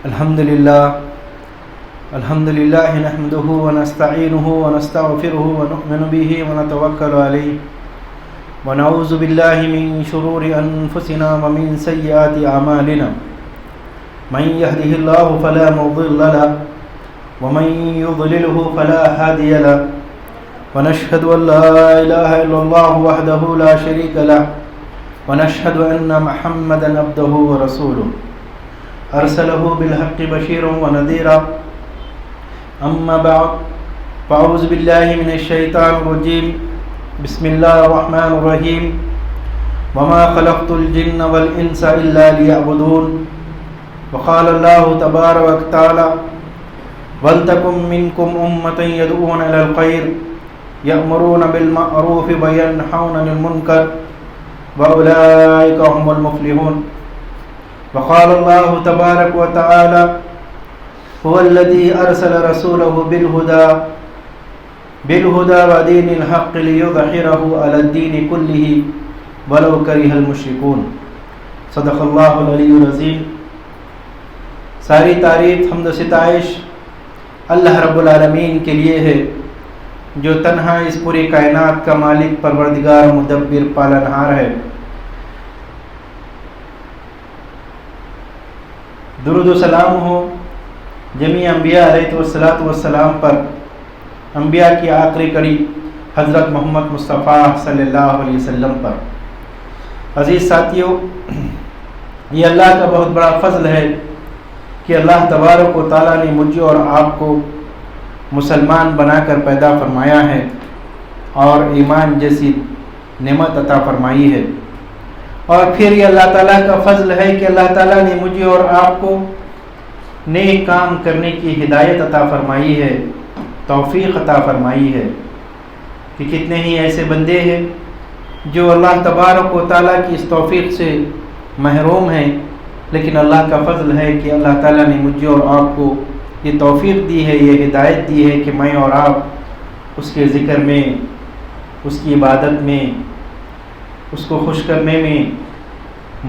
الحمد لله نحمده ونستعينه ونستغفره ونؤمن به ونتوكل عليه ونعوذ بالله من شرور أنفسنا ومن سيئات أعمالنا من يهده الله فلا مضل له ومن يضلله فلا هادي له ونشهد أن لا إله إلا الله وحده لا شريك له ونشهد أن محمدا عبده ورسوله أرسله بالحق بشيرا ونذيرا أما بعد فأعوذ بالله من الشيطان الرجيم بسم الله الرحمن الرحيم وما خلقت الجن والإنس إلا ليعبدون وقال الله تبارك وتعالى ولتكن منكم أمة يدعون إلى الخير يأمرون بالمعروف وينهون عن المنكر وأولئك هم المفلحون وقال الله تبارك وتعالى هو الذي أرسل رسوله بالهدى ودين الحق ليظهره على الدين كله ولو كره المشركون صدق اللہ العلی العظیم۔ ساری تعریف حمد و ستائش اللہ رب العالمین کے لیے ہے جو تنہا اس پوری کائنات کا مالک، پروردگار، مدبر، پالنہار ہے۔ درود و سلام ہو جمیع انبیاء علیہ السلام پر، انبیاء کی آخری کڑی حضرت محمد مصطفیٰ صلی اللہ علیہ وسلم پر۔ عزیز ساتھیو، یہ اللہ کا بہت بڑا فضل ہے کہ اللہ تبارک و تعالیٰ نے مجھے اور آپ کو مسلمان بنا کر پیدا فرمایا ہے اور ایمان جیسی نعمت عطا فرمائی ہے۔ اور پھر یہ اللہ تعالیٰ کا فضل ہے کہ اللہ تعالیٰ نے مجھے اور آپ کو نیک کام کرنے کی ہدایت عطا فرمائی ہے، توفیق عطا فرمائی ہے۔ کہ کتنے ہی ایسے بندے ہیں جو اللہ تبارک و تعالیٰ کی اس توفیق سے محروم ہیں، لیکن اللہ کا فضل ہے کہ اللہ تعالیٰ نے مجھے اور آپ کو یہ توفیق دی ہے، یہ ہدایت دی ہے کہ میں اور آپ اس کے ذکر میں، اس کی عبادت میں، اس کو خوش کرنے میں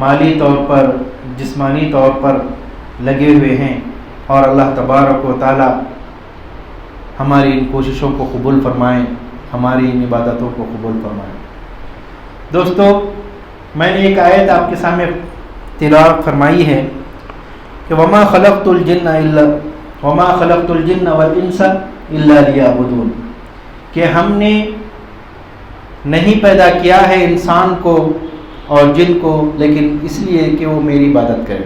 مالی طور پر، جسمانی طور پر لگے ہوئے ہیں۔ اور اللہ تبارک و تعالی ہماری ان کوششوں کو قبول فرمائیں، ہماری ان عبادتوں کو قبول فرمائیں۔ دوستو، میں نے ایک آیت آپ کے سامنے تلاوت فرمائی ہے کہ وما خلقت الجن والانس الا لیعبدون، کہ ہم نے نہیں پیدا کیا ہے انسان کو اور جن کو لیکن اس لیے کہ وہ میری عبادت کرے۔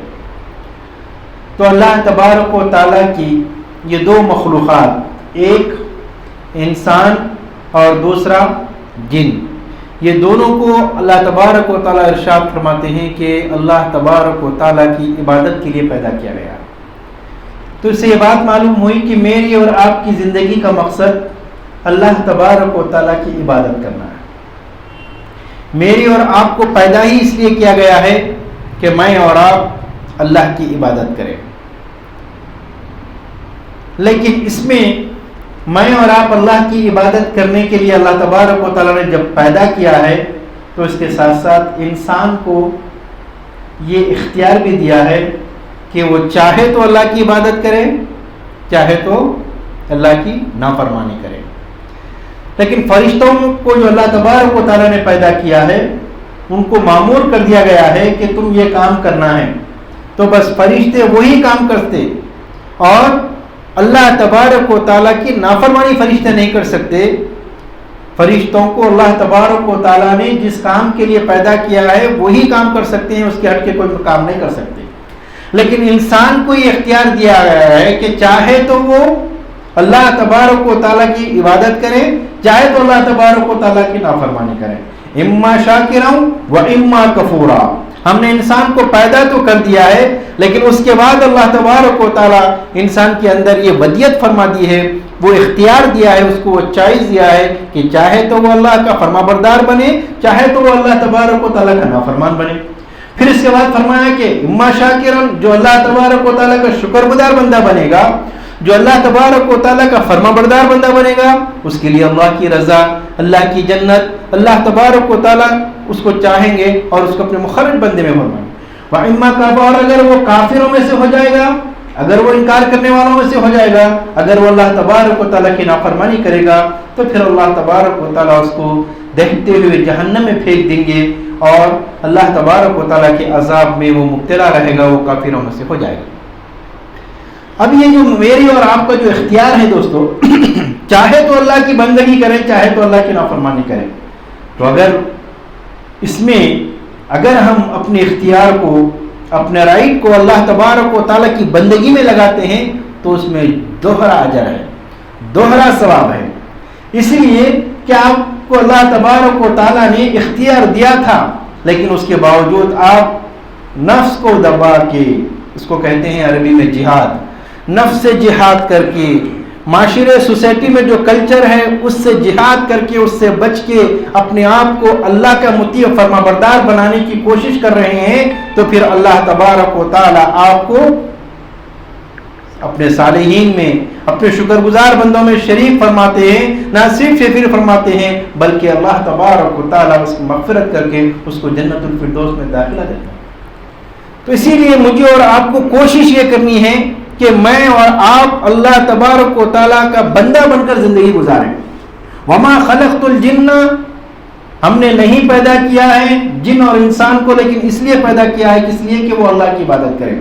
تو اللہ تبارک و تعالیٰ کی یہ دو مخلوقات، ایک انسان اور دوسرا جن، یہ دونوں کو اللہ تبارک و تعالیٰ ارشاد فرماتے ہیں کہ اللہ تبارک و تعالیٰ کی عبادت کے لیے پیدا کیا گیا۔ تو اس سے یہ بات معلوم ہوئی کہ میری اور آپ کی زندگی کا مقصد اللہ تبارک و تعالیٰ کی عبادت کرنا ہے۔ میری اور آپ کو پیدا ہی اس لیے کیا گیا ہے کہ میں اور آپ اللہ کی عبادت کریں، لیکن اس میں میں اور آپ اللہ کی عبادت کرنے کے لیے اللہ تبارک و تعالیٰ نے جب پیدا کیا ہے تو اس کے ساتھ ساتھ انسان کو یہ اختیار بھی دیا ہے کہ وہ چاہے تو اللہ کی عبادت کرے، چاہے تو اللہ کی نافرمانی کرے۔ لیکن فرشتوں کو جو اللہ تبارک و تعالیٰ نے پیدا کیا ہے ان کو مامور کر دیا گیا ہے کہ تم یہ کام کرنا ہے، تو بس فرشتے وہی کام کرتے، اور اللہ تبارک و تعالیٰ کی نافرمانی فرشتے نہیں کر سکتے۔ فرشتوں کو اللہ تبارک و تعالیٰ نے جس کام کے لیے پیدا کیا ہے وہی کام کر سکتے ہیں، اس کے ہٹ کے کوئی کام نہیں کر سکتے۔ لیکن انسان کو یہ اختیار دیا گیا ہے کہ چاہے تو وہ اللہ تبارک و تعالیٰ کی عبادت کرے، چاہے تو اللہ تبارک و تعالیٰ کی نافرمانی کرے۔ اما شاکرا و اما کفورا، ہم نے انسان کو پیدا تو کر دیا ہے، لیکن اس کے بعد اللہ تبارک و تعالیٰ انسان کے اندر یہ ودیت فرما دی ہے، وہ اختیار دیا ہے، اس کو وہ چوائس دیا ہے کہ چاہے تو وہ اللہ کا فرما بردار بنے، چاہے تو وہ اللہ تبارک و تعالیٰ کا نافرمان بنے۔ پھر اس کے بعد فرمایا کہ اما شاکرا، جو اللہ تبارک و تعالیٰ کا شکر گزار بندہ بنے گا، جو اللہ تبارک و تعالیٰ کا فرما بردار بندہ بنے گا، اس کے لیے اللہ کی رضا، اللہ کی جنت، اللہ تبارک و تعالیٰ اس کو چاہیں گے اور اس کو اپنے مخرج بندے میں فرمائیں گے۔ وَإِمَّا كَفَرَ، اور اگر وہ کافروں میں سے ہو جائے گا، اگر وہ انکار کرنے والوں میں سے ہو جائے گا، اگر وہ اللہ تبارک و تعالیٰ کی نافرمانی کرے گا تو پھر اللہ تبارک و تعالیٰ اس کو دہتے ہوئے جہنم میں پھینک دیں گے اور اللہ تبارک و تعالیٰ کے عذاب میں وہ مبتلا رہے گا، وہ کافروں میں سے ہو جائے گا۔ اب یہ جو میری اور آپ کا جو اختیار ہے دوستو، چاہے تو اللہ کی بندگی کریں، چاہے تو اللہ کی نافرمانی کریں، تو اگر اس میں اگر ہم اپنے اختیار کو، اپنے رائٹ کو اللہ تبارک و تعالیٰ کی بندگی میں لگاتے ہیں تو اس میں دوہرا اجر ہے، دوہرا ثواب ہے۔ اس لیے کہ آپ کو اللہ تبارک و تعالیٰ نے اختیار دیا تھا، لیکن اس کے باوجود آپ نفس کو دبا کے، اس کو کہتے ہیں عربی میں جہاد، نفس سے جہاد کر کے، معاشرے سوسائٹی میں جو کلچر ہے اس سے جہاد کر کے، اس سے بچ کے اپنے آپ کو اللہ کا مطیع فرما بردار بنانے کی کوشش کر رہے ہیں، تو پھر اللہ تبارک و تعالیٰ آپ کو اپنے صالحین میں، اپنے شکر گزار بندوں میں شریک فرماتے ہیں، نہ صرف پھر فرماتے ہیں بلکہ اللہ تبارک و تعالیٰ اس کی مغفرت کر کے اس کو جنت الفردوس میں داخلہ دیتا ہے۔ تو اسی لیے مجھے اور آپ کو کوشش یہ کرنی ہے کہ میں اور آپ اللہ تبارک و تعالیٰ کا بندہ بن کر زندگی گزاریں۔ وما خلقت الجن، ہم نے نہیں پیدا کیا ہے جن اور انسان کو، لیکن اس لیے پیدا کیا ہے کہ اس لیے کہ وہ اللہ کی عبادت کریں۔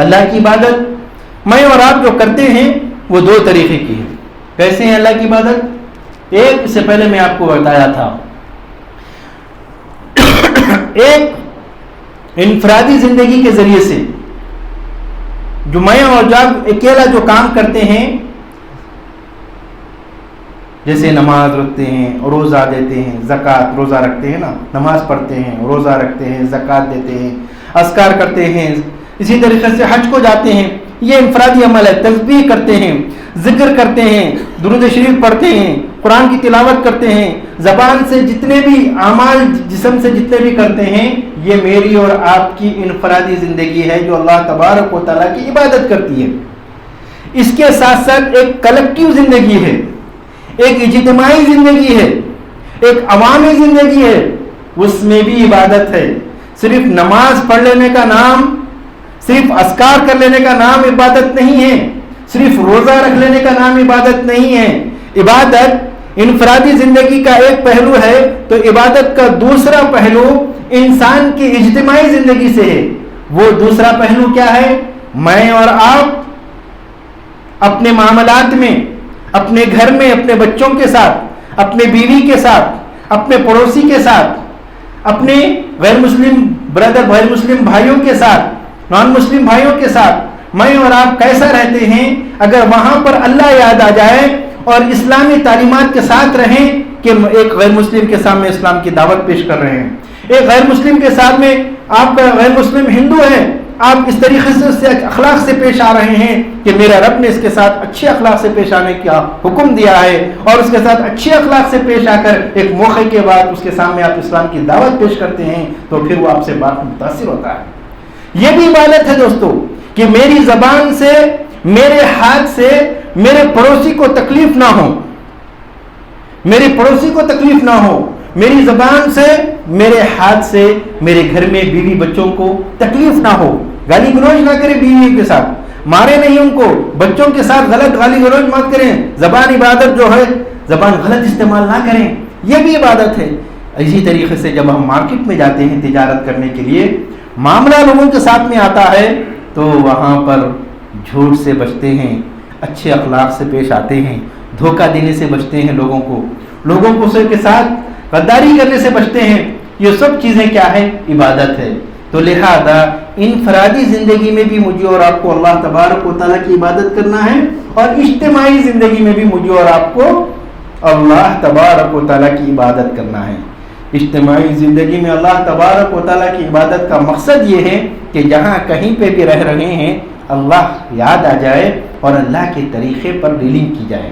اللہ کی عبادت میں اور آپ جو کرتے ہیں وہ دو طریقے کی ہے۔ کیسے ہیں اللہ کی عبادت؟ ایک، اس سے پہلے میں آپ کو بتایا تھا، ایک انفرادی زندگی کے ذریعے سے، جو میں اور جب اکیلا جو کام کرتے ہیں، جیسے نماز رکھتے ہیں، روزہ دیتے ہیں، زکوٰۃ، روزہ رکھتے ہیں نا، نماز پڑھتے ہیں، روزہ رکھتے ہیں، زکوٰۃ دیتے ہیں، اذکار کرتے ہیں، اسی طریقے سے حج کو جاتے ہیں، یہ انفرادی عمل ہے۔ تسبیح کرتے ہیں، ذکر کرتے ہیں، درود شریف پڑھتے ہیں، قرآن کی تلاوت کرتے ہیں، زبان سے جتنے بھی اعمال جسم سے جتنے بھی کرتے ہیں، یہ میری اور آپ کی انفرادی زندگی ہے جو اللہ تبارک و تعالیٰ کی عبادت کرتی ہے۔ اس کے ساتھ ساتھ ایک کلیکٹیو زندگی ہے، ایک اجتماعی زندگی ہے، ایک عوامی زندگی ہے، اس میں بھی عبادت ہے۔ صرف نماز پڑھ لینے کا نام، صرف اذکار کر لینے کا نام عبادت نہیں ہے، صرف روزہ رکھ لینے کا نام عبادت نہیں ہے۔ عبادت انفرادی زندگی کا ایک پہلو ہے، تو عبادت کا دوسرا پہلو انسان کی اجتماعی زندگی سے ہے۔ وہ دوسرا پہلو کیا ہے؟ میں اور آپ اپنے معاملات میں، اپنے گھر میں، اپنے بچوں کے ساتھ، اپنے بیوی کے ساتھ، اپنے پڑوسی کے ساتھ، اپنے غیر مسلم بردر، غیر مسلم بھائیوں کے ساتھ، نان مسلم بھائیوں کے ساتھ میں اور آپ کیسا رہتے ہیں؟ اگر وہاں پر اللہ یاد آ جائے اور اسلامی تعلیمات کے ساتھ رہیں کہ ایک غیر مسلم کے سامنے اسلام کی دعوت پیش کر رہے ہیں، ایک غیر مسلم کے ساتھ میں آپ کا غیر مسلم ہندو ہے، آپ اس طریقے سے اس سے اخلاق سے پیش آ رہے ہیں کہ میرا رب نے اس کے ساتھ اچھے اخلاق سے پیش آنے کا حکم دیا ہے، اور اس کے ساتھ اچھے اخلاق سے پیش آ کر ایک موقع کے بعد اس کے سامنے آپ اسلام کی دعوت پیش کرتے ہیں، تو پھر وہ آپ سے بات متاثر ہوتا ہے۔ یہ بھی عبادت ہے دوستو کہ میری زبان سے، میرے ہاتھ سے میرے پڑوسی کو تکلیف نہ ہو، میرے پڑوسی کو تکلیف نہ ہو، میری زبان سے، میرے ہاتھ سے میرے گھر میں بیوی بچوں کو تکلیف نہ ہو، گالی گلوچ نہ کریں بیوی کے ساتھ، مارے نہیں ان کو، بچوں کے ساتھ غلط گالی گلوچ مت کریں، زبان عبادت جو ہے زبان غلط استعمال نہ کریں، یہ بھی عبادت ہے۔ اسی طریقے سے جب ہم مارکیٹ میں جاتے ہیں تجارت کرنے کے لیے، معاملہ لوگوں کے ساتھ میں آتا ہے تو وہاں پر جھوٹ سے بچتے ہیں، اچھے اخلاق سے پیش آتے ہیں، دھوکہ دینے سے بچتے ہیں، لوگوں کو کے ساتھ غداری کرنے سے بچتے ہیں۔ یہ سب چیزیں کیا ہے؟ عبادت ہے۔ تو لہذا انفرادی زندگی میں بھی مجھے اور آپ کو اللہ تبارک و تعالیٰ کی عبادت کرنا ہے، اور اجتماعی زندگی میں بھی مجھے اور آپ کو اللہ تبارک و تعالیٰ کی عبادت کرنا ہے۔ اجتماعی زندگی میں اللہ تبارک و تعالیٰ کی عبادت کا مقصد یہ ہے کہ جہاں کہیں پہ بھی رہ رہے ہیں اللہ یاد آ جائے اور اللہ کے طریقے پر ڈیلنگ کی جائے،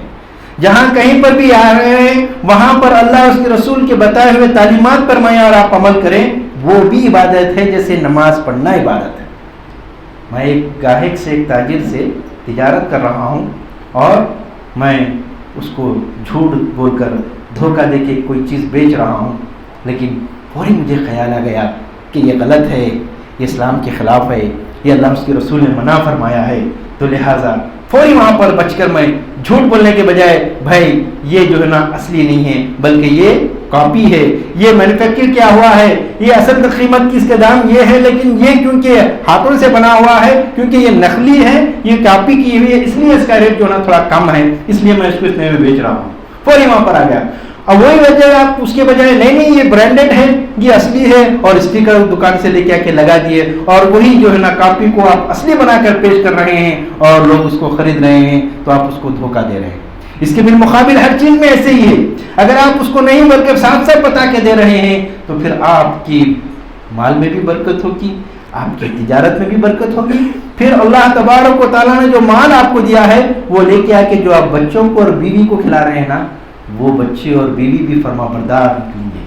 جہاں کہیں پر بھی آ رہے ہیں وہاں پر اللہ اس کے رسول کے بتائے ہوئے تعلیمات پر میں اور آپ عمل کریں، وہ بھی عبادت ہے، جیسے نماز پڑھنا عبادت ہے۔ میں ایک گاہک سے، ایک تاجر سے تجارت کر رہا ہوں، اور میں اس کو جھوٹ بول کر، دھوکہ دے کے کوئی چیز بیچ رہا ہوں، لیکن فوری مجھے خیال آ گیا کہ یہ غلط ہے، یہ اسلام کے خلاف ہے، یہ اللہ اس کے رسول نے منع فرمایا ہے. تو لہٰذا فوری وہاں پر بچ کر میں جھوٹ بولنے کے بجائے بھائی یہ جو ہے نا اصلی نہیں ہے بلکہ یہ کاپی ہے, یہ مینوفیکچر کیا ہوا ہے, یہ اصل قیمت کی اس کا دام یہ ہے, لیکن یہ کیونکہ ہاتھوں سے بنا ہوا ہے, کیونکہ یہ نقلی ہے, یہ کاپی کی ہوئی ہے, اس لیے اس کا ریٹ جو ہے نا تھوڑا کم ہے, اس لیے میں اس کو اتنے میں بیچ رہا ہوں. فوری وہاں پر آ گیا. اب وہی وجہ آپ اس کے بجائے نہیں یہ برانڈیڈ ہے, یہ اصلی ہے, اور اسٹیکر دکان سے لے کے آ کے لگا دیے, اور وہی جو ہے نا کاپی کو آپ اصلی بنا کر پیش کر رہے ہیں اور لوگ اس کو خرید رہے ہیں, تو آپ اس کو دھوکہ دے رہے ہیں. اس کے بالمقابل ہر چیز میں ایسے ہی ہے, اگر آپ اس کو نہیں بلکہ صاف صاف بتا کے دے رہے ہیں تو پھر آپ کی مال میں بھی برکت ہوگی, آپ کی تجارت میں بھی برکت ہوگی. پھر اللہ تبارک و تعالیٰ نے جو مال آپ کو دیا ہے وہ لے کے آ کے جو آپ بچوں کو اور بیوی کو کھلا رہے ہیں نا, وہ بچے اور بیوی بھی فرما بردار نکلیں گے.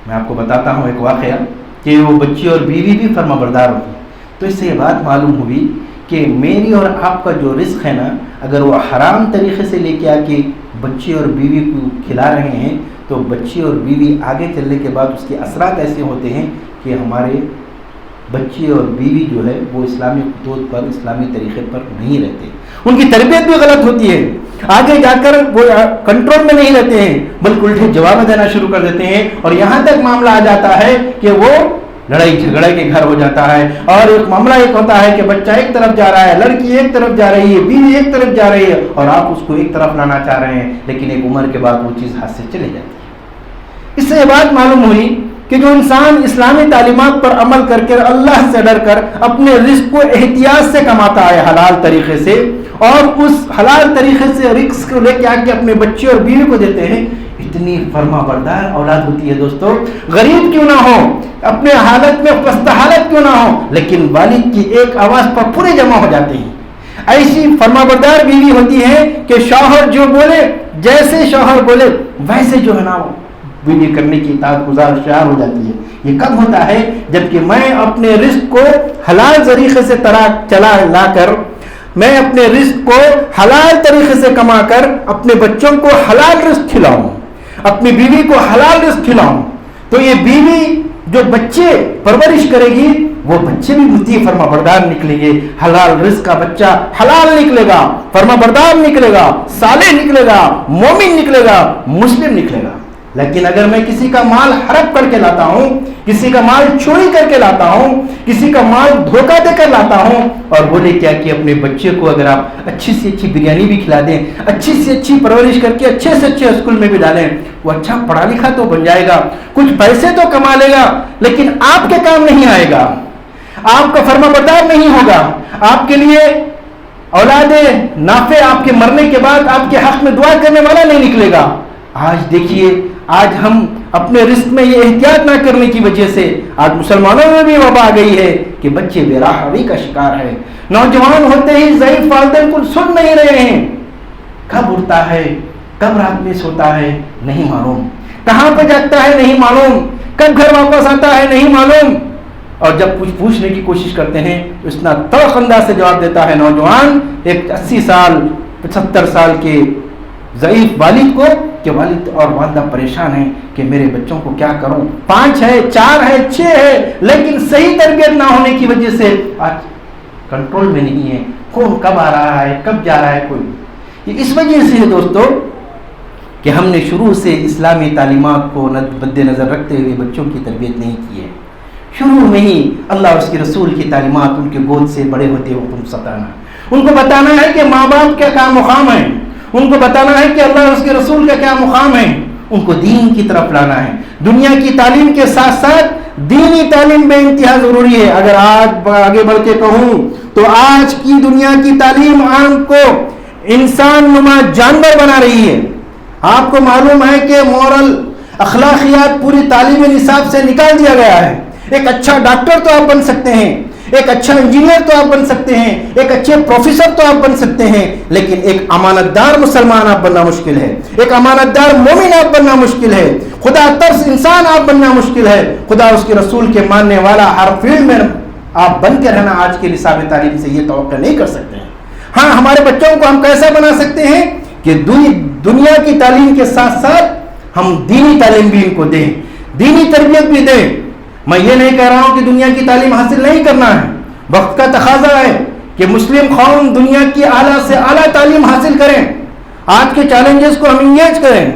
میں آپ کو بتاتا ہوں ایک واقعہ کہ وہ بچے اور بیوی بھی فرما بردار ہوگی. تو اس سے یہ بات معلوم ہوئی کہ میری اور آپ کا جو رزق ہے نا, اگر وہ حرام طریقے سے لے کے آ کے بچے اور بیوی کو کھلا رہے ہیں تو بچے اور بیوی آگے چلنے کے بعد اس کے اثرات ایسے ہوتے ہیں کہ ہمارے بچے اور بیوی جو ہے وہ اسلامی خطوط پر, اسلامی طریقے پر نہیں رہتے, ان کی تربیت بھی غلط ہوتی ہے, آگے جا کر وہ کنٹرول میں نہیں رہتے ہیں بلکہ الٹے جواب دینا شروع کر دیتے ہیں, اور یہاں تک معاملہ آ جاتا ہے کہ وہ لڑائی جھگڑے کے گھر ہو جاتا ہے. اور ایک معاملہ ایک ہوتا ہے کہ بچہ ایک طرف جا رہا ہے, لڑکی ایک طرف جا رہی ہے, بیوی ایک طرف جا رہی ہے, اور آپ اس کو ایک طرف لانا چاہ رہے ہیں, لیکن ایک عمر کے بعد وہ چیز ہاتھ سے چلی جاتی ہے. اس سے یہ بات معلوم ہوئی کہ جو انسان اسلامی تعلیمات پر عمل کر کے اللہ سے ڈر کر اپنے رزق کو احتیاط سے کماتا ہے حلال طریقے سے, اور اس حلال طریقے سے رزق کو لے کے آ کے اپنے بچے اور بیوی کو دیتے ہیں, اتنی فرما بردار اولاد ہوتی ہے دوستو. غریب کیوں نہ ہو, اپنے حالت میں پستہ حالت کیوں نہ ہو, لیکن والد کی ایک آواز پر پورے جمع ہو جاتے ہیں. ایسی فرما بردار بیوی ہوتی ہے کہ شوہر جو بولے, جیسے شوہر بولے ویسے جو ہے نا بیوی کرنے کی اطاعت گزار شعار ہو جاتی ہے. یہ کب ہوتا ہے؟ جبکہ میں اپنے رزق کو حلال طریقے سے چلا لا کر, میں اپنے رزق کو حلال طریقے سے کما کر اپنے بچوں کو حلال رزق کھلاؤں, اپنی بیوی کو حلال رزق کھلاؤں. تو یہ بیوی جو بچے پرورش کرے گی وہ بچے بھی مطیع فرما بردار نکلیں گے. حلال رزق کا بچہ حلال نکلے گا, فرما بردار نکلے گا, صالح نکلے گا, مومن نکلے گا, مسلم نکلے گا. لیکن اگر میں کسی کا مال ہڑپ کر کے لاتا ہوں, کسی کا مال چوری کر کے لاتا ہوں, کسی کا مال دھوکہ دے کر لاتا ہوں, اور بولے کیا کہ اپنے بچے کو اگر آپ اچھی سے اچھی بریانی بھی کھلا دیں, اچھی سے اچھی پرورش کر کے اچھے سے اچھے اسکول میں بھی ڈالیں, وہ اچھا پڑھا لکھا تو بن جائے گا, کچھ پیسے تو کما لے گا, لیکن آپ کے کام نہیں آئے گا, آپ کا فرما بردار نہیں ہوگا, آپ کے لیے اولاد نافع آپ کے مرنے کے بعد آپ کے حق میں دعا کرنے والا نہیں نکلے گا. آج دیکھیے, آج ہم اپنے رزق میں یہ احتیاط نہ کرنے کی وجہ سے آج مسلمانوں میں بھی وبا آ گئی ہے کہ بچے بے راہوی کا شکار ہے. نوجوان ہوتے ہی ضعیف والدین کو سن نہیں رہے ہیں, کب اٹھتا ہے, کب رات میں سوتا ہے نہیں معلوم, کہاں پہ جاگتا ہے نہیں معلوم, کب گھر واپس آتا ہے نہیں معلوم. اور جب کچھ پوچھنے کی کوشش کرتے ہیں تو اتنا تلخ انداز سے جواب دیتا ہے نوجوان ایک 80 سال 75 سال کے ضعیف والد کو کہ والد اور والدہ پریشان ہیں کہ میرے بچوں کو کیا کروں, 5 ہے, 4 ہے, 6 ہے, لیکن صحیح تربیت نہ ہونے کی وجہ سے آج کنٹرول میں نہیں ہے, کون کب آ رہا ہے کب جا رہا ہے کوئی. یہ اس وجہ سے ہے دوستو کہ ہم نے شروع سے اسلامی تعلیمات کو مد نظر رکھتے ہوئے بچوں کی تربیت نہیں کی ہے. شروع میں ہی اللہ اور اس کے رسول کی تعلیمات ان کے گود سے بڑے ہوتے ہو تم ستانا, ان کو بتانا ہے کہ ماں باپ کا کیا مقام ہے, ان کو بتانا ہے کہ اللہ اور اس کے رسول کا کیا مقام ہے, ان کو دین کی طرف لانا ہے. دنیا کی تعلیم کے ساتھ ساتھ دینی تعلیم بے انتہا ضروری ہے. اگر آج آگے بڑھ کے کہوں تو آج کی دنیا کی تعلیم عام کو انسان نما جانور بنا رہی ہے. آپ کو معلوم ہے کہ مورل اخلاقیات پوری تعلیم نصاب سے نکال دیا گیا ہے. ایک اچھا ڈاکٹر تو آپ بن سکتے ہیں, ایک اچھا انجینئر تو آپ بن سکتے ہیں, ایک اچھے پروفیسر تو آپ بن سکتے ہیں, لیکن ایک امانت دار مسلمان آپ بننا مشکل ہے, ایک امانت دار مومن آپ بننا مشکل ہے, خدا ترس انسان آپ بننا مشکل ہے, خدا اس کے رسول کے ماننے والا ہر فیلڈ میں آپ بن کے رہنا آج کے نصاب تعلیم سے یہ توقع نہیں کر سکتے ہیں. ہاں, ہمارے بچوں کو ہم کیسا بنا سکتے ہیں کہ دنیا کی تعلیم کے ساتھ ساتھ ہم دینی تعلیم بھی ان کو دیں, دینی تربیت بھی دیں. میں یہ نہیں کہہ رہا ہوں کہ دنیا کی تعلیم حاصل نہیں کرنا ہے، وقت کا تقاضا ہے کہ مسلم قوم دنیا کی اعلیٰ سے اعلیٰ تعلیم حاصل کریں، آج کے چیلنجز کو ہم انگیج کریں۔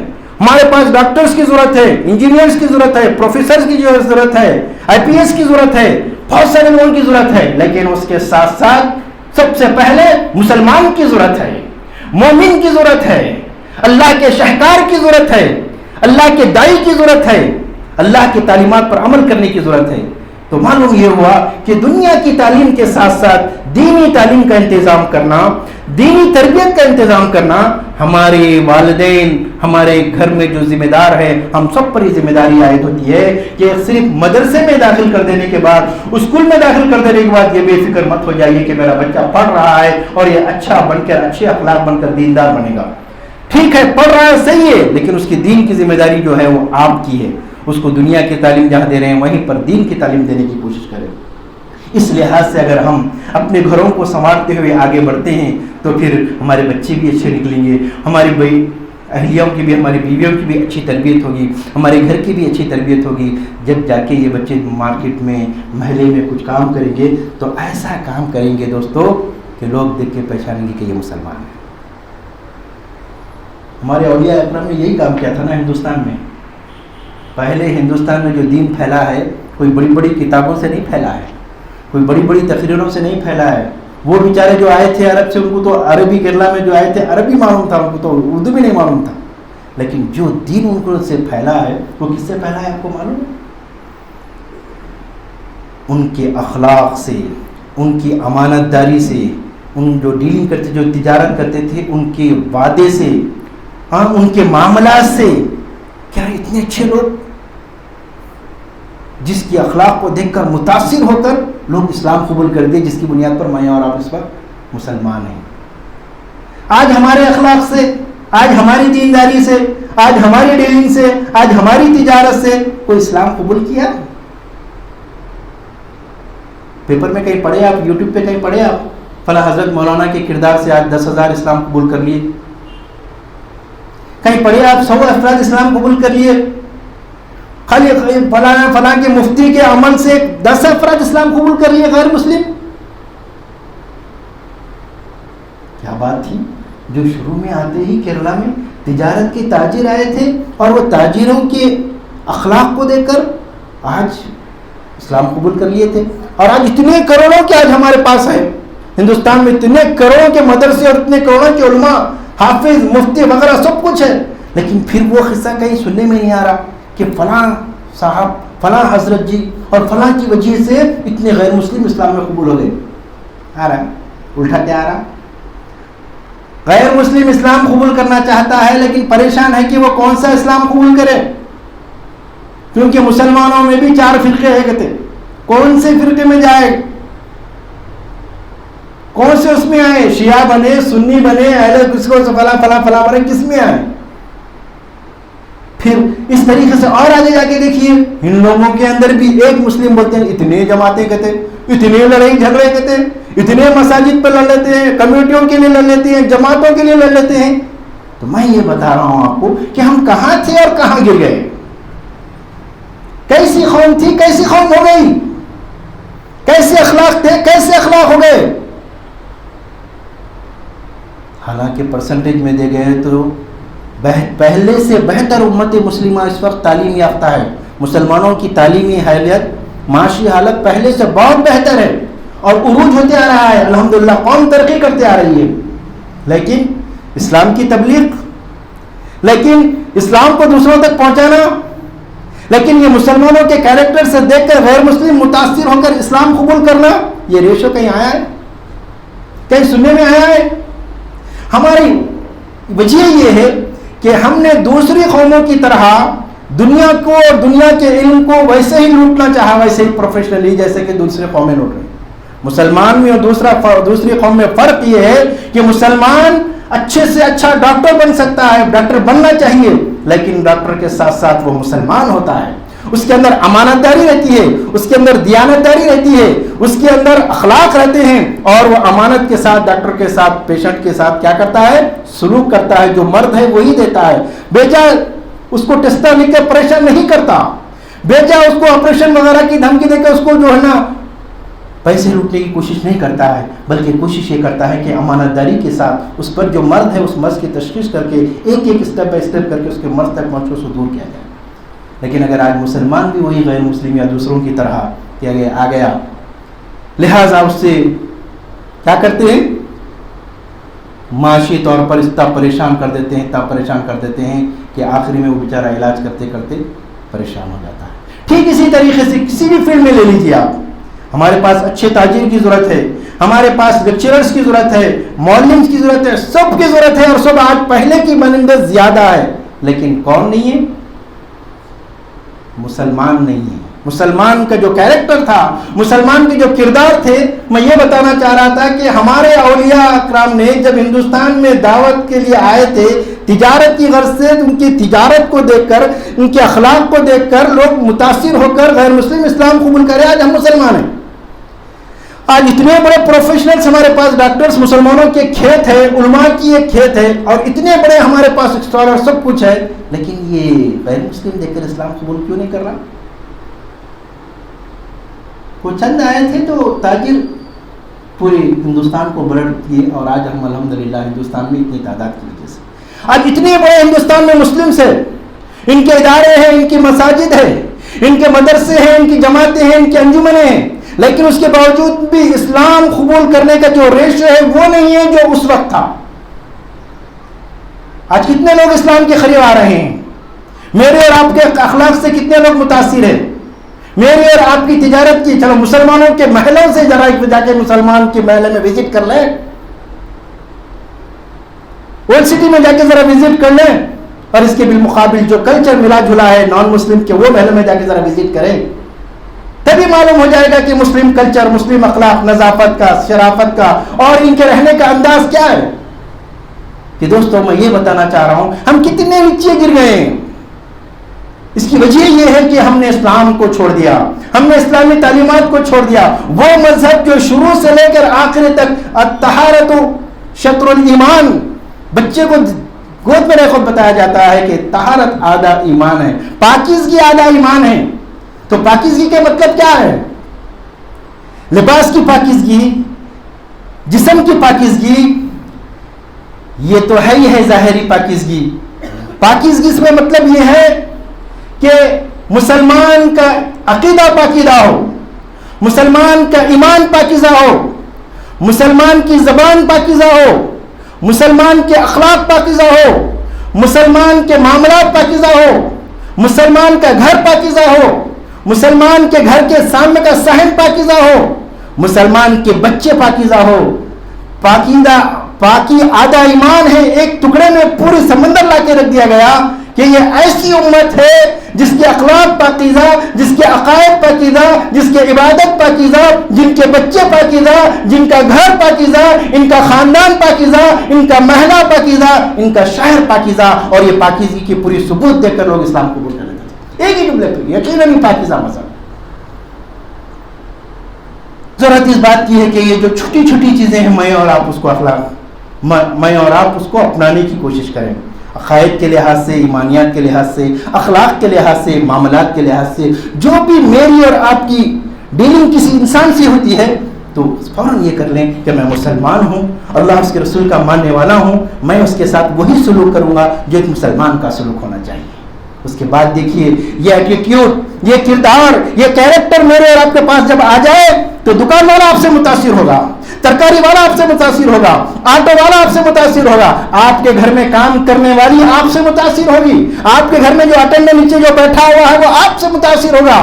ہمارے پاس ڈاکٹرز کی ضرورت ہے، انجینئرز کی ضرورت ہے، پروفیسرز کی ضرورت ہے، آئی پی ایس کی ضرورت ہے، بہت سارے لوگوں کی ضرورت ہے، لیکن اس کے ساتھ ساتھ سب سے پہلے مسلمان کی ضرورت ہے، مومن کی ضرورت ہے، اللہ کے شہکار کی ضرورت ہے، اللہ کے دائی کی ضرورت ہے، اللہ کی تعلیمات پر عمل کرنے کی ضرورت ہے۔ تو معلوم یہ ہوا کہ دنیا کی تعلیم کے ساتھ ساتھ دینی تعلیم کا انتظام کرنا، دینی تربیت کا انتظام کرنا ہمارے والدین، ہمارے گھر میں جو ذمہ دار ہے، ہم سب پر یہ ذمہ داری عائد ہوتی ہے کہ صرف مدرسے میں داخل کر دینے کے بعد، اسکول میں داخل کر دینے کے بعد یہ بے فکر مت ہو جائیے کہ میرا بچہ پڑھ رہا ہے اور یہ اچھا بن کر، اچھے اخلاق بن کر دیندار بنے گا۔ ٹھیک ہے، پڑھ رہا ہے، صحیح ہے، لیکن اس کی دین کی ذمہ داری جو ہے وہ آپ کی ہے۔ اس کو دنیا کی تعلیم جہاں دے رہے ہیں وہیں پر دین کی تعلیم دینے کی کوشش کریں۔ اس لحاظ سے اگر ہم اپنے گھروں کو سنوارتے ہوئے آگے بڑھتے ہیں تو پھر ہمارے بچے بھی اچھے نکلیں گے، ہماری اہلیوں کی بھی، ہماری بیویوں کی بھی اچھی تربیت ہوگی، ہمارے گھر کی بھی اچھی تربیت ہوگی۔ جب جا کے یہ بچے مارکیٹ میں، محلے میں کچھ کام کریں گے تو ایسا کام کریں گے دوستو کہ لوگ دیکھ کے پہچانیں گے کہ یہ مسلمان ہے۔ ہمارے اولیاء اکرام نے یہی کام کیا تھا نا ہندوستان میں۔ پہلے ہندوستان میں جو دین پھیلا ہے کوئی بڑی بڑی کتابوں سے نہیں پھیلا ہے، کوئی بڑی بڑی تقریروں سے نہیں پھیلا ہے۔ وہ بیچارے جو آئے تھے عرب سے، ان کو تو عربی، کیرلا میں جو آئے تھے عربی معلوم تھا، ان کو تو اردو بھی نہیں معلوم تھا، لیکن جو دین ان کو سے پھیلا ہے وہ کس سے پھیلا ہے آپ کو معلوم ہے؟ ان کے اخلاق سے، ان کی امانت داری سے، ان جو ڈیلنگ کرتے، جو تجارت کرتے تھے، ان کے وعدے سے، ان کے معاملات سے۔ کیا اتنے اچھے لوگ جس کی اخلاق کو دیکھ کر متاثر ہو کر لوگ اسلام قبول کر دے، جس کی بنیاد پر میں اور آپ اس وقت مسلمان ہیں۔ آج ہمارے اخلاق سے، آج ہماری دینداری سے، آج ہماری ڈیلنگ سے، آج ہماری تجارت سے کوئی اسلام قبول کیا؟ پیپر میں کہیں پڑھے آپ، یوٹیوب پہ کہیں پڑھے آپ فلاں حضرت مولانا کے کردار سے آج 10,000 اسلام قبول کر لیے؟ کہیں پڑھے آپ 100 افراد اسلام قبول کر لیے؟ خالی فلاں کے مفتی کے عمل سے 10 افراد اسلام قبول کر لیے غیر مسلم؟ کیا بات تھی؟ جو شروع میں آتے ہی کیرلا میں تجارت کے تاجر آئے تھے اور وہ تاجروں کے اخلاق کو دیکھ کر آج اسلام قبول کر لیے تھے، اور آج اتنے کروڑوں کے آج ہمارے پاس ہے ہندوستان میں، اتنے کروڑوں کے مدرسے اور اتنے کروڑوں کے علماء، حافظ، مفتی وغیرہ سب کچھ ہے، لیکن پھر وہ قصہ کہیں سننے میں نہیں آ رہا کہ فلاں صاحب، فلاں حضرت جی اور فلاں کی وجہ سے اتنے غیر مسلم اسلام میں قبول ہو گئے۔ آ رہا ہے الٹا کیا آ رہا؟ غیر مسلم اسلام قبول کرنا چاہتا ہے لیکن پریشان ہے کہ وہ کون سا اسلام قبول کرے، کیونکہ مسلمانوں میں بھی 4 فرقے ہیں، کہتے کون سے فرقے میں جائے، کون سے اس میں آئے، شیعہ بنے، سنی بنے، اہل کس کو فلاں فلاں فلاں بنے، کس میں آئے؟ پھر اس طریقے سے اور آگے جا کے دیکھیے، ان لوگوں کے اندر بھی ایک مسلم بولتے ہیں اتنے جماعتیں کہتے، اتنے لڑائی جھگڑے کہتے، اتنے مساجد پہ لڑ لیتے ہیں، کمیٹیوں کے لیے لڑ لیتے ہیں، جماعتوں کے لیے لڑ لیتے ہیں۔ تو میں یہ بتا رہا ہوں آپ کو کہ ہم کہاں تھے اور کہاں گر گئے، کیسی قوم تھی، کیسی قوم ہو گئی، کیسے اخلاق تھے، کیسے اخلاق ہو گئے۔ حالانکہ پرسنٹیج میں دے گئے تو پہلے سے بہتر امت مسلمہ اس وقت تعلیم یافتہ ہے، مسلمانوں کی تعلیمی حیثیت، معاشی حالت پہلے سے بہت بہتر ہے اور عروج ہوتے آ رہا ہے، الحمدللہ قوم ترقی کرتے آ رہی ہے، لیکن اسلام کی تبلیغ، لیکن اسلام کو دوسروں تک پہنچانا، لیکن یہ مسلمانوں کے کیریکٹر سے دیکھ کر غیر مسلم متاثر ہو کر اسلام قبول کرنا، یہ ریشو کہیں آیا ہے، کہیں سننے میں آیا ہے؟ ہماری وجہ یہ ہے کہ ہم نے دوسری قوموں کی طرح دنیا کو اور دنیا کے علم کو ویسے ہی لوٹنا چاہا، ویسے ہی پروفیشنلی جیسے کہ دوسری قومیں لوٹ رہی ہیں۔ مسلمان میں اور دوسری قوم میں فرق یہ ہے کہ مسلمان اچھے سے اچھا ڈاکٹر بن سکتا ہے، ڈاکٹر بننا چاہیے، لیکن ڈاکٹر کے ساتھ ساتھ وہ مسلمان ہوتا ہے، اس کے اندر امانت داری رہتی ہے، اس کے اندر دیانت داری رہتی ہے، اس کے اندر اخلاق رہتے ہیں، اور وہ امانت کے ساتھ ڈاکٹر کے ساتھ، پیشنٹ کے ساتھ کیا کرتا ہے؟ سلوک کرتا ہے، جو مرد ہے وہی دیتا ہے، بیچا اس کو ٹیسٹا لکھ کے پریشان نہیں کرتا، بیچا اس کو آپریشن وغیرہ کی دھمکی دے کے اس کو جو ہے نا پیسے لوٹنے کی کوشش نہیں کرتا ہے، بلکہ کوشش یہ کرتا ہے کہ امانت داری کے ساتھ اس پر جو مرض ہے اس مرض کی تشخیص کر کے ایک ایک اسٹیپ بائی اسٹیپ کر کے اس کے مرض تک پہنچ کو دور کیا جائے۔ لیکن اگر آج مسلمان بھی وہی غیر مسلم یا دوسروں کی طرح کیا گیا آ گیا، لہٰذا اس سے کیا کرتے ہیں، معاشی طور پر اتنا پریشان کر دیتے ہیں، اتنا پریشان کر دیتے ہیں کہ آخری میں وہ بیچارہ علاج کرتے کرتے پریشان ہو جاتا ہے۔ ٹھیک اسی طریقے سے کسی بھی فیلڈ میں لے لیجیے آپ، ہمارے پاس اچھے تاجر کی ضرورت ہے، ہمارے پاس لیکچررز کی ضرورت ہے، معلمز کی ضرورت ہے، سب کی ضرورت ہے، اور سب آج پہلے کی بنسبت زیادہ ہے، لیکن کون نہیں ہے؟ مسلمان نہیں ہے۔ مسلمان کا جو کیریکٹر تھا، مسلمان کے جو کردار تھے، میں یہ بتانا چاہ رہا تھا کہ ہمارے اولیاء اکرام نے جب ہندوستان میں دعوت کے لیے آئے تھے، تجارت کی غرض سے، ان کی تجارت کو دیکھ کر، ان کے اخلاق کو دیکھ کر لوگ متاثر ہو کر غیر مسلم اسلام قبول کرے۔ آج ہم مسلمان ہیں، آج اتنے بڑے پروفیشنلز ہمارے پاس، ڈاکٹرز مسلمانوں کے کھیت ہے، علماء کی ایک کھیت ہے، اور اتنے بڑے ہمارے پاس اسکالر سب کچھ ہے، لیکن یہ غیر مسلم دیکھ کر اسلام قبول کیوں نہیں کر رہا؟ وہ چند آئے تھے تو تاجر پورے ہندوستان کو بلٹ کیے، اور آج ہم الحمدللہ ہندوستان میں اتنی تعداد کی وجہ سے آج اتنے بڑے ہندوستان میں مسلم سے، ان کے ادارے ہیں، ان کی مساجد ہیں، ان کے مدرسے ہیں، ان کی جماعتیں ہیں، ان کی انجمنیں ہیں، لیکن اس کے باوجود بھی اسلام قبول کرنے کا جو ریشو ہے وہ نہیں ہے جو اس وقت تھا۔ آج کتنے لوگ اسلام کے قریب آ رہے ہیں؟ میرے اور آپ کے اخلاق سے کتنے لوگ متاثر ہیں؟ میری اور آپ کی تجارت کی، چلو مسلمانوں کے محلوں سے ذرا جا کے مسلمان کے محلے میں وزٹ کر لیں، اولڈ سٹی میں جا کے ذرا وزٹ کر لیں، اور اس کے بالمقابل جو کلچر ملا جلا ہے نان مسلم کے، وہ محلے میں جا کے ذرا وزٹ کریں، تبھی معلوم ہو جائے گا کہ مسلم کلچر، مسلم اخلاق، نظافت کا، شرافت کا، اور ان کے رہنے کا انداز کیا ہے۔ کہ دوستوں میں یہ بتانا چاہ رہا ہوں، ہم کتنے نیچے گر گئے ہیں۔ اس کی وجہ یہ ہے کہ ہم نے اسلام کو چھوڑ دیا، ہم نے اسلامی تعلیمات کو چھوڑ دیا، وہ مذہب جو شروع سے لے کر آخر تک الطہارۃ شطر الایمان، بچے کو گود میں رکھ بتایا جاتا ہے کہ طہارت آدھا ایمان ہے، پاکیزگی آدھا ایمان ہے۔ تو پاکیزگی کا مطلب کیا ہے؟ لباس کی پاکیزگی، جسم کی پاکیزگی، یہ تو ہے ہی ہے ظاہری پاکیزگی۔ پاکیزگی اس میں مطلب یہ ہے کہ مسلمان کا عقیدہ پاکیزہ ہو، مسلمان کا ایمان پاکیزہ ہو، مسلمان کی زبان پاکیزہ ہو، مسلمان کے اخلاق پاکیزہ ہو، مسلمان کے معاملات پاکیزہ ہو، مسلمان کا گھر پاکیزہ ہو، مسلمان کے گھر کے سامنے کا صحن پاکیزہ ہو، مسلمان کے بچے پاکیزہ ہو۔ پاکی آدھا ایمان ہے۔ ایک ٹکڑے میں پوری سمندر لا کے رکھ دیا گیا کہ یہ ایسی امت ہے جس کے اخلاق پاکیزہ، جس کے عقائد پاکیزہ، جس کے عبادت پاکیزہ، جن کے بچے پاکیزہ، جن کا گھر پاکیزہ، ان کا خاندان پاکیزہ، ان کا محلہ پاکیزہ، ان کا شہر پاکیزہ، اور یہ پاکیزگی کی پوری ثبوت دیکھ کر لوگ اسلام قبول کر لیتے تھے ایک ہی جملے پہ، یقیناً پاکیزہ مذہب۔ ضرورت اس بات کی ہے کہ یہ جو چھوٹی چھوٹی چیزیں ہیں، میں اور آپ اس کو میں اور آپ اس کو اپنانے کی کوشش کریں، عقائد کے لحاظ سے، ایمانیات کے لحاظ سے، اخلاق کے لحاظ سے، معاملات کے لحاظ سے، جو بھی میری اور آپ کی ڈیلنگ کسی انسان سے ہوتی ہے تو فوراً یہ کر لیں کہ میں مسلمان ہوں، اللہ اس کے رسول کا ماننے والا ہوں، میں اس کے ساتھ وہی سلوک کروں گا جو ایک مسلمان کا سلوک ہونا چاہیے۔ اس کے بعد دیکھیے یہ ایٹیٹیوڈ، یہ کردار، یہ کیریکٹر میرے اور آپ کے پاس جب آ جائے تو دکان والا آپ سے متاثر ہوگا، ترکاری والا آپ سے متاثر ہوگا، آٹو والا آپ سے متاثر ہوگا، آپ کے گھر میں کام کرنے والی آپ سے متاثر ہوگی، آپ کے گھر میں جو اٹینڈر نیچے جو بیٹھا ہوا ہے وہ آپ سے متاثر ہوگا۔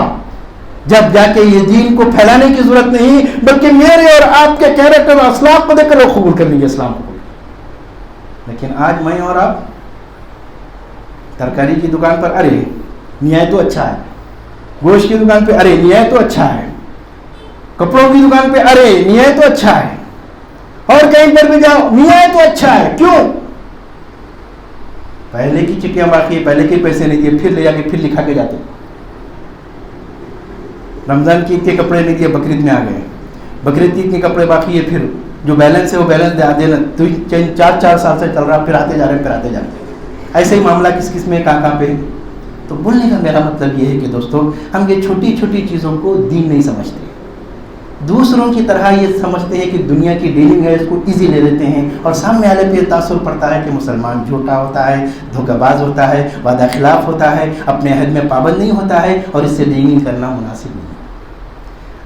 جب جا کے یہ دین کو پھیلانے کی ضرورت نہیں، بلکہ میرے اور آپ کے کیریکٹر اور اخلاق کو دیکھ کر لوگ قبول کر لیں گے اسلام کو۔ لیکن آج میں اور آپ ترکاری کی دکان پر ارے نیائی تو اچھا ہے، گوشت کی دکان پہ ارے نیائی تو اچھا ہے، کپڑوں کی دکان پہ ارے نیائی تو اچھا ہے، اور کہیں پر بھی جاؤ نیائی تو اچھا ہے۔ کیوں؟ پہلے کی چٹیاں باقی ہے، پہلے کے پیسے نہیں دیے، پھر لے جا کے پھر لکھا کے جاتے، رمضان کی اتنے کپڑے نہیں دیے، بقرعید میں آ گئے، بقرعید کی اتنے کپڑے باقی ہے، پھر جو بیلنس ہے وہ بیلنس دینا، تو 4 سال سے چل رہا، پھر آتے جا رہے ہیں، پھر آتے جا رہے ہیں۔ ایسے ہی معاملہ کس کس میں کہاں پہ تو بولنے کا میرا مطلب یہ ہے کہ دوستو ہم یہ چھوٹی چھوٹی چیزوں کو دین نہیں سمجھتے، دوسروں کی طرح یہ سمجھتے ہیں کہ دنیا کی ڈیلنگ ہے، اس کو ایزی لے لیتے ہیں، اور سامنے والے پہ تاثر پڑتا ہے کہ مسلمان جھوٹا ہوتا ہے، دھوکہ باز ہوتا ہے، وعدہ خلاف ہوتا ہے، اپنے عہد میں پابند نہیں ہوتا ہے، اور اس سے ڈیلنگ کرنا مناسب نہیں ہے۔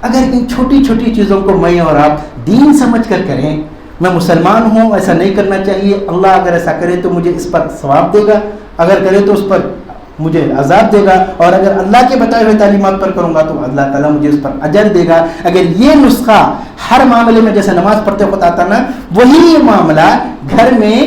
اگر ان چھوٹی چھوٹی چیزوں کو میں اور آپ دین سمجھ کر کریں، میں مسلمان ہوں ایسا نہیں کرنا چاہیے، اللہ اگر ایسا کرے تو مجھے اس پر ثواب دے گا، اگر کرے تو اس پر مجھے عذاب دے گا، اور اگر اللہ کے بتائے ہوئے تعلیمات پر کروں گا تو اللہ تعالیٰ مجھے اس پر اجر دے گا، اگر یہ نسخہ ہر معاملے میں جیسے نماز پڑھتے وقت آتا نا، وہی معاملہ گھر میں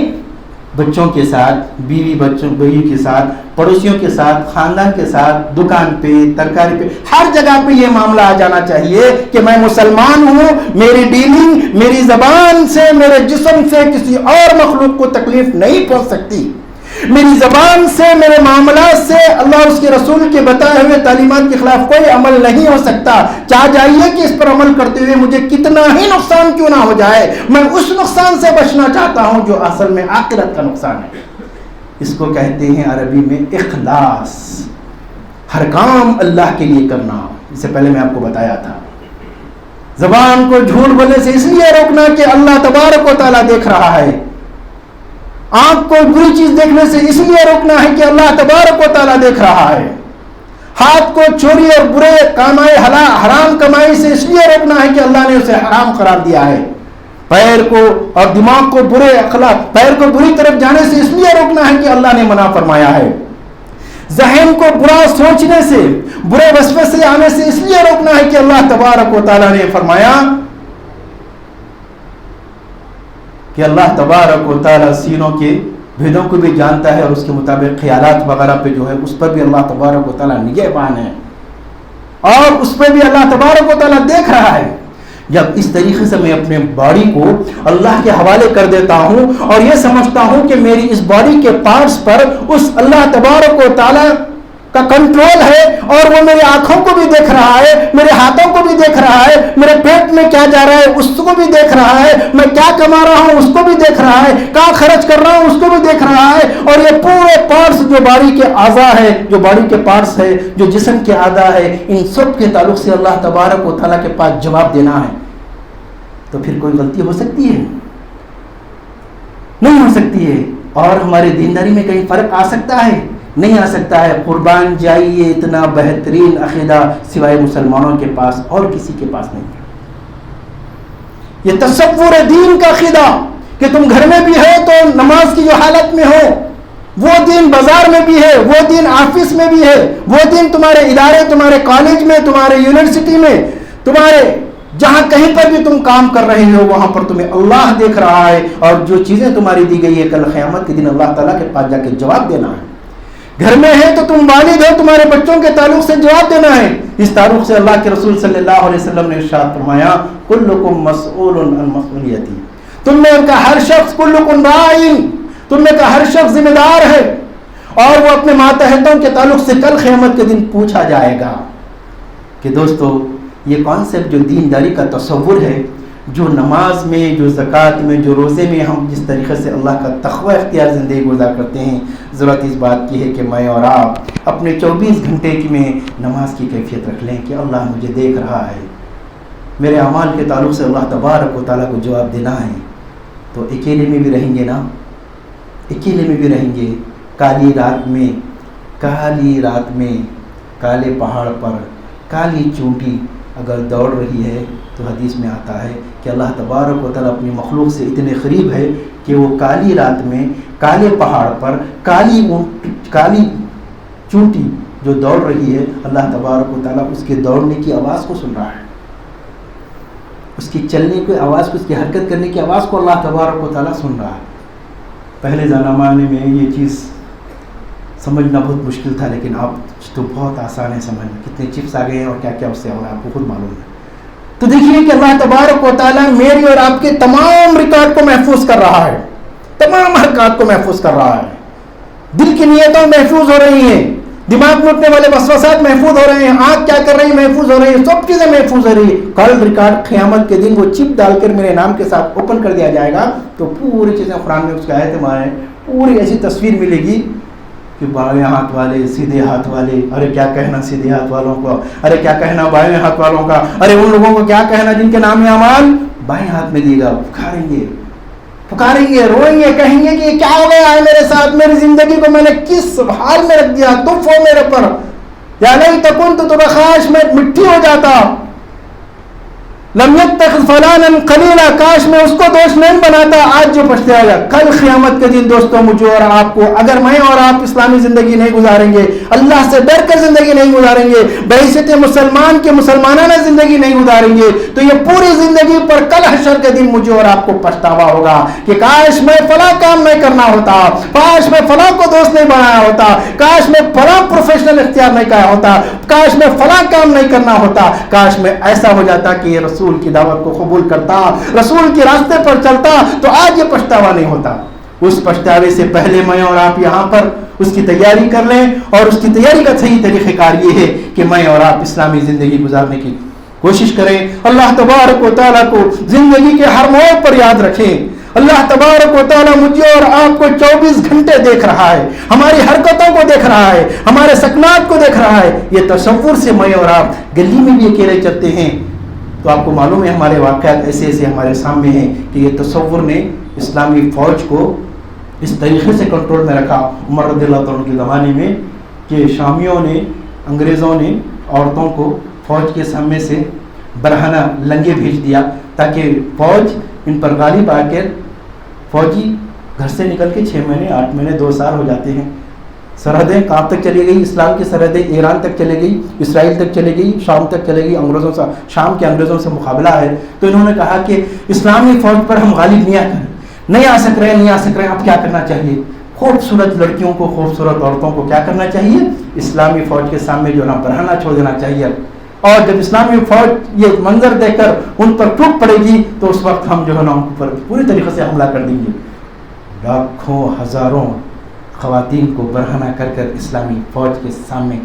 بچوں کے ساتھ، بیوی کے ساتھ، پڑوسیوں کے ساتھ، خاندان کے ساتھ، دکان پہ، ترکاری پہ، ہر جگہ پہ یہ معاملہ آ جانا چاہیے کہ میں مسلمان ہوں، میری ڈیلنگ میری زبان سے، میرے جسم سے کسی اور مخلوق کو تکلیف نہیں پہنچ سکتی، میری زبان سے، میرے معاملات سے اللہ اور اس کے رسول کے بتائے ہوئے تعلیمات کے خلاف کوئی عمل نہیں ہو سکتا، چاہ جائیے کہ اس پر عمل کرتے ہوئے مجھے کتنا ہی نقصان کیوں نہ ہو جائے، میں اس نقصان سے بچنا چاہتا ہوں جو اصل میں آخرت کا نقصان ہے۔ اس کو کہتے ہیں عربی میں اخلاص، ہر کام اللہ کے لیے کرنا۔ اس سے پہلے میں آپ کو بتایا تھا، زبان کو جھوٹ بولنے سے اس لیے روکنا کہ اللہ تبارک و تعالیٰ دیکھ رہا ہے، آنکھ کو بری چیز دیکھنے سے اس لیے روکنا ہے کہ اللہ تبارک و تعالیٰ دیکھ رہا ہے، ہاتھ کو چوری اور برے کمائی حرام کمائی سے اس لیے روکنا ہے کہ اللہ نے اسے حرام قرار دیا ہے، پیر کو اور دماغ کو برے اخلاق، پیر کو بری طرف جانے سے اس لیے روکنا ہے کہ اللہ نے منع فرمایا ہے، ذہن کو برا سوچنے سے، برے وسوسے آنے سے اس لیے روکنا ہے کہ اللہ تبارک و تعالیٰ نے فرمایا کہ اللہ تبارک و تعالیٰ سینوں کے بھیدوں کو بھی جانتا ہے، اور اس کے مطابق خیالات وغیرہ پہ جو ہے اس پر بھی اللہ تبارک و تعالیٰ نگہبان ہے، اور اس پہ بھی اللہ تبارک و تعالیٰ دیکھ رہا ہے۔ جب اس طریقے سے میں اپنے باڈی کو اللہ کے حوالے کر دیتا ہوں اور یہ سمجھتا ہوں کہ میری اس باڈی کے پارٹس پر اس اللہ تبارک و تعالیٰ کا کنٹرول ہے، اور وہ میری آنکھوں کو بھی دیکھ رہا ہے، میرے ہاتھوں کو بھی دیکھ رہا ہے، میرے پیٹ میں کیا جا رہا ہے اس کو بھی دیکھ رہا ہے، میں کیا کما رہا ہوں اس کو بھی دیکھ رہا ہے، کہاں خرچ کر رہا ہوں اس کو بھی دیکھ رہا ہے، اور یہ پورے پارٹس جو باڈی کے اعضاء ہے، جو باڈی کے پارٹس ہے، جو جسم کے اعضاء ہے، ان سب کے تعلق سے اللہ تبارک و تعالیٰ کے پاس جواب دینا ہے۔ تو پھر کوئی غلطی ہو سکتی ہے؟ نہیں ہو سکتی ہے۔ اور ہمارے دینداری میں کہیں فرق آ سکتا ہے؟ نہیں آ سکتا ہے۔ قربان جائیے، اتنا بہترین عقیدہ سوائے مسلمانوں کے پاس اور کسی کے پاس نہیں ہے۔ یہ تصور دین کا عقیدہ کہ تم گھر میں بھی ہو تو نماز کی جو حالت میں ہو، وہ دین بازار میں بھی ہے، وہ دین آفس میں بھی ہے، وہ دین تمہارے ادارے، تمہارے کالج میں، تمہارے یونیورسٹی میں، تمہارے جہاں کہیں پر بھی تم کام کر رہے ہو وہاں پر تمہیں اللہ دیکھ رہا ہے، اور جو چیزیں تمہاری دی گئی ہے کل قیامت کے دن اللہ تعالیٰ کے پاس جا کے جواب دینا ہے۔ گھر میں ہے تو تم والد ہو، تمہارے بچوں کے تعلق سے جواب دینا ہے۔ اس تعلق سے اللہ کے رسول صلی اللہ علیہ وسلم نے ارشاد فرمایا، کلکم مسئول عن مسئولیتی، تم میں کا ہر شخص، کلکم راعٍ، تم میں کا ہر شخص ذمہ دار ہے، اور وہ اپنے ماتحتوں کے تعلق سے کل قیامت کے دن پوچھا جائے گا۔ کہ دوستو یہ کانسیپٹ جو دینداری کا تصور ہے، جو نماز میں، جو زکوٰۃ میں، جو روزے میں ہم جس طریقے سے اللہ کا تقوی اختیار زندگی گزار کرتے ہیں، ضرورت اس بات کی ہے کہ میں اور آپ اپنے 24 گھنٹے میں نماز کی کیفیت رکھ لیں کہ اللہ مجھے دیکھ رہا ہے، میرے اعمال کے تعلق سے اللہ تبارک و تعالیٰ کو جواب دینا ہے۔ تو اکیلے میں بھی رہیں گے نا، اکیلے میں بھی رہیں گے، کالی رات میں، کالے پہاڑ پر کالی چونٹی اگر دوڑ رہی ہے تو حدیث میں آتا ہے کہ اللہ تبارک و تعالیٰ اپنی مخلوق سے اتنے قریب ہے کہ وہ کالی رات میں کالے پہاڑ پر کالی چونٹی جو دوڑ رہی ہے، اللہ تبارک و تعالیٰ اس کے دوڑنے کی آواز کو سن رہا ہے، اس کی چلنے کی آواز کو، اس کی حرکت کرنے کی آواز کو اللہ تبارک و تعالیٰ سن رہا ہے۔ پہلے زمانے میں یہ چیز سمجھنا بہت مشکل تھا، لیکن اب تو بہت آسان ہے سمجھنا، کتنے چپس آ گئے ہیں اور کیا کیا اس سے ہو رہا ہے آپ کو خود معلوم ہے۔ تو دیکھیے کہ اللہ تبارک و تعالیٰ میری اور آپ کے تمام ریکارڈ کو محفوظ کر رہا ہے، تمام حرکات کو محفوظ کر رہا ہے، دل کی نیتوں محفوظ ہو رہی ہیں، دماغ میں اٹھنے والے وسوسات محفوظ ہو رہے ہیں، آنکھ کیا کر رہی ہے محفوظ ہو رہی ہے، سب چیزیں محفوظ ہو رہی ہے۔ کل ریکارڈ قیامت کے دن وہ چپ ڈال کر میرے نام کے ساتھ اوپن کر دیا جائے گا تو پوری چیزیں قرآن میں اس کے آیت میں پوری ایسی تصویر ملے گی کہ بائیں ہاتھ والے سیدھے ہاتھ والے، ارے کیا کہنا سیدھے ہاتھ والوں کو، ارے کیا کہنا بائیں ہاتھ والوں کا، ارے ان لوگوں کو کیا کہنا جن کے نام اعمال بائیں ہاتھ میں دیے گا. پکاریں گے، روئیں گے، کہیں گے کہ کیا ہو گیا ہے میرے ساتھ، میری زندگی کو میں نے کس حال میں رکھ دیا، تف ہو میرے پر، یا لیت کنت ترخاش میں مٹی ہو جاتا، لم یتخذ فلانا خلیلا، کاش میں اس کو دوست نہیں بناتا. آج جو پچھتایا گا کل قیامت کے دن دوستوں مجھے اور آپ کو، اگر میں اور آپ اسلامی زندگی نہیں گزاریں گے، اللہ سے ڈر کر زندگی نہیں گزاریں گے، بحیثیت مسلمان کے مسلمانانہ زندگی نہیں گزاریں گے، تو یہ پوری زندگی پر کل حشر کے دن مجھے اور آپ کو پچھتاوا ہوگا کہ کاش میں فلاں کام نہیں کرنا ہوتا، کاش میں فلاں کو دوست نہیں بنایا ہوتا، کاش میں فلاں پروفیشنل اختیار نہیں کیا ہوتا، کاش میں فلاں کام نہیں کرنا ہوتا، کاش میں ایسا ہو جاتا کہ یہ رسول کی دعوت کو قبول کرتا، رسول کے راستے پر چلتا، تو آج یہ پچھتاوا نہیں ہوتا. اس پچھتاوے سے پہلے میں اور آپ یہاں پر اس کی تیاری کر لیں، اور اس کی تیاری کا صحیح طریقہ کار یہ ہے کہ میں اور آپ اسلامی زندگی گزارنے کی کوشش کریں. اللہ تبارک و تعالیٰ کو زندگی کے ہر موڑ پر یاد رکھیں. اللہ تبارک و تعالیٰ مجھے اور آپ کو 24 گھنٹے دیکھ رہا ہے، ہماری حرکتوں کو دیکھ رہا ہے، ہمارے سکنات کو دیکھ رہا ہے. یہ تصور سے میں اور آپ گلی میں بھی اکیلے چلتے ہیں تو آپ کو معلوم ہے ہمارے واقعات ایسے ایسے ہمارے سامنے ہیں کہ یہ تصور نے اسلامی فوج کو اس طریقے سے کنٹرول میں رکھا عمر رضی اللہ عنہ کے زمانے میں کہ شامیوں نے، انگریزوں نے عورتوں کو فوج کے سامنے سے برہنہ لنگے بھیج دیا تاکہ فوج ان پر غالب آ کر، فوجی گھر سے نکل کے 6 مہینے 8 مہینے 2 سال ہو جاتے ہیں. سرحدیں کہاں تک چلی گئی؟ اسلام کی سرحدیں ایران تک چلے گئی، اسرائیل تک چلے گئی، شام تک چلے گئی. انگریزوں سے، شام کے انگریزوں سے مقابلہ ہے. تو انہوں نے کہا کہ اسلامی فوج پر ہم غالب نہیں آ سک رہے، اب کیا کرنا چاہیے؟ خوبصورت لڑکیوں کو، خوبصورت عورتوں کو کیا کرنا چاہیے؟ اسلامی فوج کے سامنے جو نا برہنہ چھوڑ دینا چاہیے. اور جب اسلامی فوج یہ منظر دیکھ کر ان پر ٹوٹ پڑے گی تو اس وقت ہم جو ہے نا ان پر پوری طریقے سے حملہ کر دیں گے. لاکھوں ہزاروں خواتین کو برہنہ کر کر اسلامی فوج کے سامنے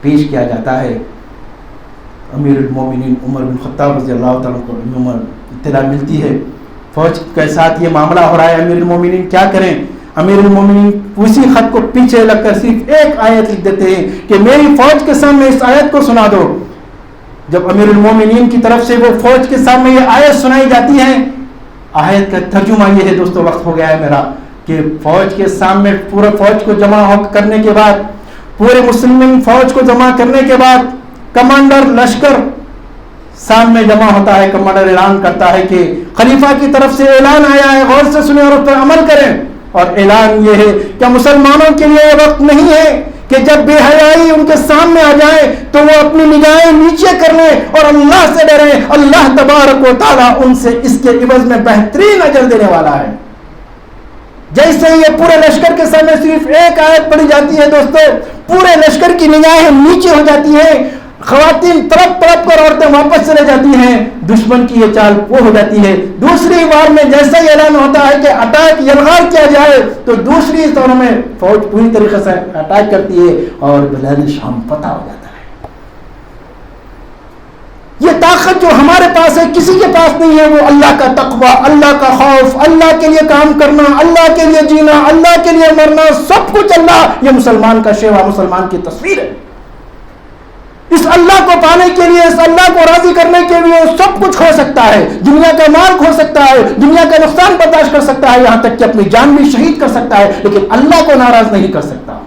پیش کیا جاتا ہے. امیر المومنین عمر بن خطاب رضی اللہ تعالیٰ کو اطلاع ملتی ہے فوج کے ساتھ یہ معاملہ ہو رہا ہے. امیر المومنین کیا کریں؟ امیر المومنین اسی خط کو پیچھے لگ کر صرف ایک آیت لکھ دیتے ہیں کہ میری فوج کے سامنے اس آیت کو سنا دو. جب امیر المومنین کی طرف سے وہ فوج کے سامنے یہ آیت سنائی جاتی ہے، آیت کا ترجمہ یہ ہے دوستو، وقت ہو گیا ہے میرا، کہ فوج کے سامنے پورے فوج کو جمع کرنے کے بعد، پورے مسلمان فوج کو جمع کرنے کے بعد کمانڈر لشکر سامنے جمع ہوتا ہے. کمانڈر اعلان کرتا ہے کہ خلیفہ کی طرف سے اعلان آیا ہے، غور سے سنیں اور اس پر عمل کریں. اور اعلان یہ ہے کہ مسلمانوں کے لیے یہ وقت نہیں ہے کہ جب بے حیائی ان کے سامنے آ جائے تو وہ اپنی نگاہیں نیچے کر لیں اور اللہ سے ڈریں. اللہ تبارک و تعالیٰ ان سے اس کے عوض میں بہترین اجر دینے والا ہے. جیسے یہ پورے لشکر کے سامنے صرف ایک آیت پڑھی جاتی ہے دوستو، پورے لشکر کی نگاہیں نیچے ہو جاتی ہیں، خواتین تڑپ تڑپ کر عورتیں واپس چلے جاتی ہیں. دشمن کی یہ چال وہ ہو جاتی ہے. دوسری بار میں جیسا ہی اعلان ہوتا ہے کہ اٹیک یلغار کیا جائے تو دوسری دور میں فوج پوری طریقے سے اٹیک کرتی ہے اور بلاد شام فتح ہو جاتا ہے. یہ طاقت جو ہمارے پاس ہے کسی کے پاس نہیں ہے، وہ اللہ کا تقوی، اللہ کا خوف، اللہ کے لیے کام کرنا، اللہ کے لیے جینا، اللہ کے لیے مرنا، سب کچھ اللہ. یہ مسلمان کا شیوا، مسلمان کی تصویر ہے. اس اللہ کو پانے کے لیے، اس اللہ کو راضی کرنے کے لیے سب کچھ کھو سکتا ہے، دنیا کا مال کھو سکتا ہے، دنیا کا نقصان برداشت کر سکتا ہے، یہاں تک کہ اپنی جان بھی شہید کر سکتا ہے، لیکن اللہ کو ناراض نہیں کر سکتا.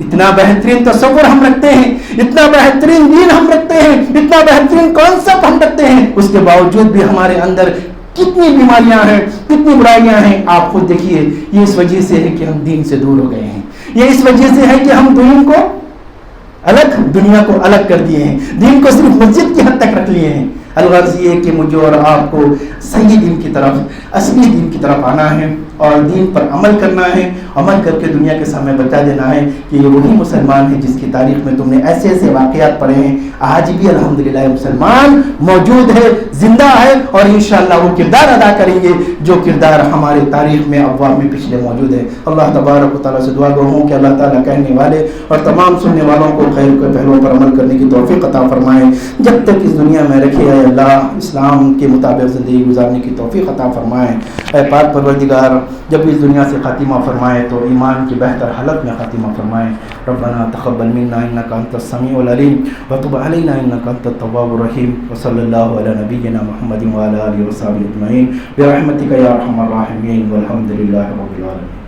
اتنا بہترین تصور ہم رکھتے ہیں، اتنا بہترین دین ہم رکھتے ہیں، اتنا بہترین کانسیپٹ ہم رکھتے ہیں، اس کے باوجود بھی ہمارے اندر کتنی بیماریاں ہیں، کتنی برائیاں ہیں. آپ خود دیکھیے، یہ اس وجہ سے ہے کہ ہم دین سے دور ہو گئے ہیں. یہ اس وجہ سے ہے کہ ہم دین کو الگ، دنیا کو الگ کر دیے ہیں، دین کو صرف مسجد کی حد تک رکھ لیے ہیں. الغرض یہ کہ مجھے اور آپ کو صحیح دین کی طرف، اصلی دین کی طرف آنا ہے اور دین پر عمل کرنا ہے، عمل کر کے دنیا کے سامنے بتا دینا ہے کہ یہ وہی مسلمان ہے جس کی تاریخ میں تم نے ایسے ایسے واقعات پڑھے ہیں. آج بھی الحمدللہ مسلمان موجود ہے، زندہ ہے، اور انشاءاللہ وہ کردار ادا کریں گے جو کردار ہمارے تاریخ میں ابواب میں پچھلے موجود ہے. اللہ تبارک و تعالیٰ سے دعا گو ہوں کہ اللہ تعالیٰ کہنے والے اور تمام سننے والوں کو خیر کے پہلوؤں پر عمل کرنے کی توفیق عطا فرمائے. جب تک اس دنیا میں رکھے آئے اللہ اسلام کے مطابق زندگی گزارنے کی توفیق عطا فرمائے۔ اے پاک پروردگار جب بھی اس دنیا سے خاتمہ فرمائے تو ایمان کی بہتر حالت میں خاتمہ فرمائے۔ ربنا تقبل منا انک انت السمیع العلیم وتب علینا انک انت التواب الرحیم وصلی اللہ علی نبینا محمد وعلی آلہ وصحبہ اجمعین برحمتک یا ارحم الراحمین والحمد للہ رب العالمین۔